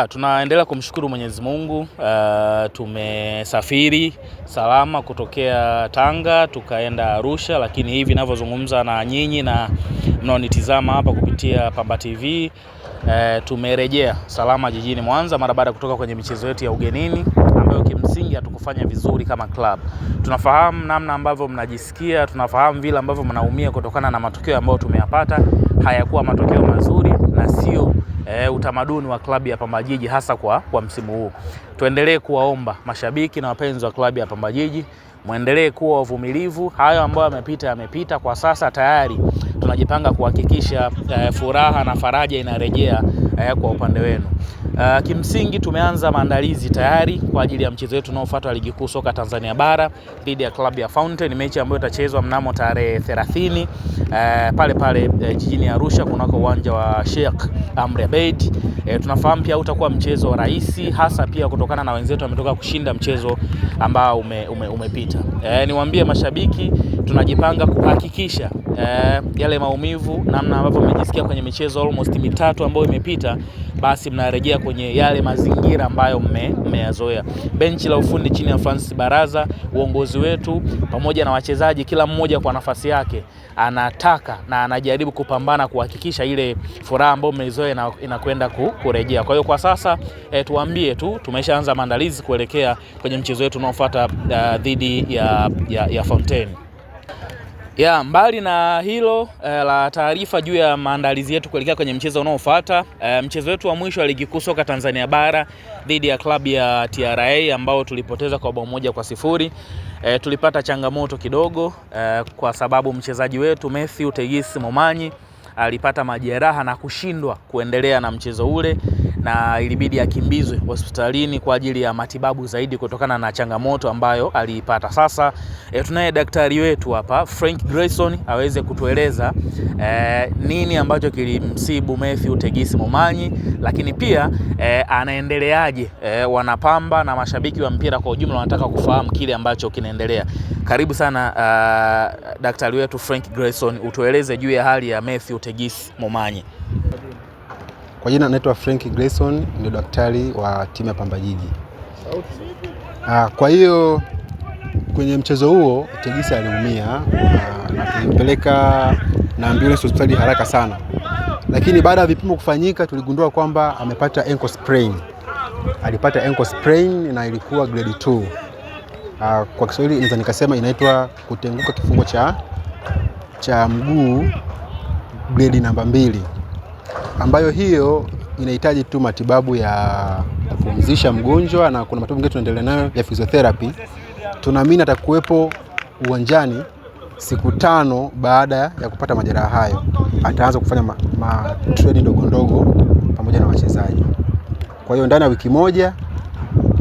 Tunaendelea kumshukuru Mwenyezi Mungu. Tumesafiri salama kutokea Tanga tukaenda Arusha, lakini hivi ninavyozungumza na nyinyi na mnaonitizama hapa kupitia Pamba TV, tumerejea salama jijini Mwanza mara baada kutoka kwenye michezo yetu ya ugenini ambayo kimsingi hatukufanya vizuri kama club. Tunafahamu namna ambavyo mnajisikia, tunafahamu vile ambavyo mnaumia kutokana na matokeo ambayo tumeyapata. Hayakuwa matokeo mazuri na sio utamaduni wa klabu ya Pamba Jiji hasa kwa msimu huu. Tuendelee kuwaomba mashabiki na wapenzi wa klabu ya Pamba Jiji, muendelee kuwa wavumilivu. Hayo ambayo yamepita. Kwa sasa tayari tunajipanga kuhakikisha furaha na faraja inarejea kwa upande wenu. Kimsingi tumeanza maandalizi tayari kwa ajili ya mchezo wetu unaofuata ligi kuu soka Tanzania bara dhidi ya klabu ya Fountain, mechi ambayo itachezwa mnamo tarehe 30 pale jijini Arusha kunako uwanja wa Sheikh Amri Abeid. Tunafahamu pia utakuwa mchezo rahisi, hasa pia kutokana na wenzetu wametoka kushinda mchezo ambao umepita. Niwaambie mashabiki, tunajipanga kuhakikisha yale maumivu namna ambavyo mmejisikia kwenye michezo almost mitatu ambayo imepita, basi mnarejea kwenye yale mazingira ambayo mmeyazoea. Benchi la ufundi chini ya Francis Baraza, uongozi wetu pamoja na wachezaji, kila mmoja kwa nafasi yake anataka na anajaribu kupambana kuhakikisha ile furaha ambayo mmeizoea inakwenda kurejea. Kwa hiyo kwa sasa tuambie tu tumeshaanza maandalizi kuelekea kwenye mchezo wetu unaofuata dhidi ya Fountain. Mbali na hilo la taarifa juu ya maandalizi yetu kuelekea kwenye mchezo unaofuata, mchezo wetu wa mwisho wa ligi kuu soka Tanzania bara dhidi ya klabu ya TRA ambao tulipoteza kwa 1-0. Tulipata changamoto kidogo kwa sababu mchezaji wetu Matthew Tegisi Momanyi alipata majeraha na kushindwa kuendelea na mchezo ule, na ilibidi akimbizwe hospitalini kwa ajili ya matibabu zaidi kutokana na changamoto ambayo aliipata. Sasa tunaye daktari wetu hapa Frank Grayson aweze kutueleza nini ambacho kilimsibu Matthew Tegisi Momanyi, lakini pia anaendeleaje. Wanapamba na mashabiki wa mpira kwa ujumla wanataka kufahamu kile ambacho kinaendelea. Karibu sana daktari wetu Frank Grayson, utueleze juu ya hali ya Matthew Tegisi Momanyi. Kwa jina naitwa Frank Grayson, ndio daktari wa timu ya Pamba Jiji. Kwa hiyo kwenye mchezo huo Tegisi aliumia na tulimpeleka na ambulance hospitali haraka sana. Lakini baada ya vipimo kufanyika tuligundua kwamba amepata ankle sprain. Alipata ankle sprain na ilikuwa grade 2. Kwa Kiswahili naweza nikasema inaitwa kutenguka kifungo cha mguu grade namba 2. Ambayo hiyo inahitaji tu matibabu ya kupumzisha mgonjwa, na kuna matibabu mengine tunaendelea nayo ya physiotherapy. Tunaamini atakuwepo uwanjani siku 5 baada ya kupata majeraha hayo. Ataanza kufanya training ndogo pamoja na wachezaji. Kwa hiyo ndani ya wiki moja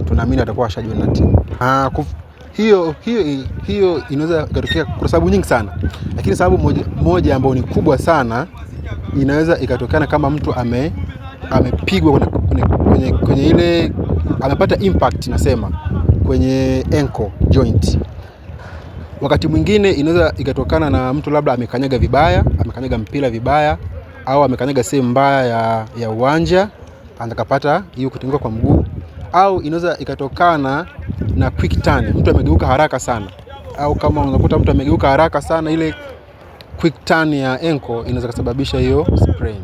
tunaamini atakuwa ashajiunga na timu. Hiyo inaweza ikatokea kwa sababu nyingi sana, lakini sababu moja ambayo ni kubwa sana inaweza ikatokana kama mtu amepigwa kwenye ile, amepata impact nasema kwenye ankle joint. Wakati mwingine inaweza ikatokana na mtu labda amekanyaga vibaya, amekanyaga mpira vibaya, au amekanyaga sehemu mbaya ya uwanja akapata hiyo kutenguka kwa mguu, au inaweza ikatokana na quick turn, mtu amegeuka haraka sana, au kama unakuta mtu amegeuka haraka sana, ile quick turn ya ankle inaweza kusababisha hiyo sprain.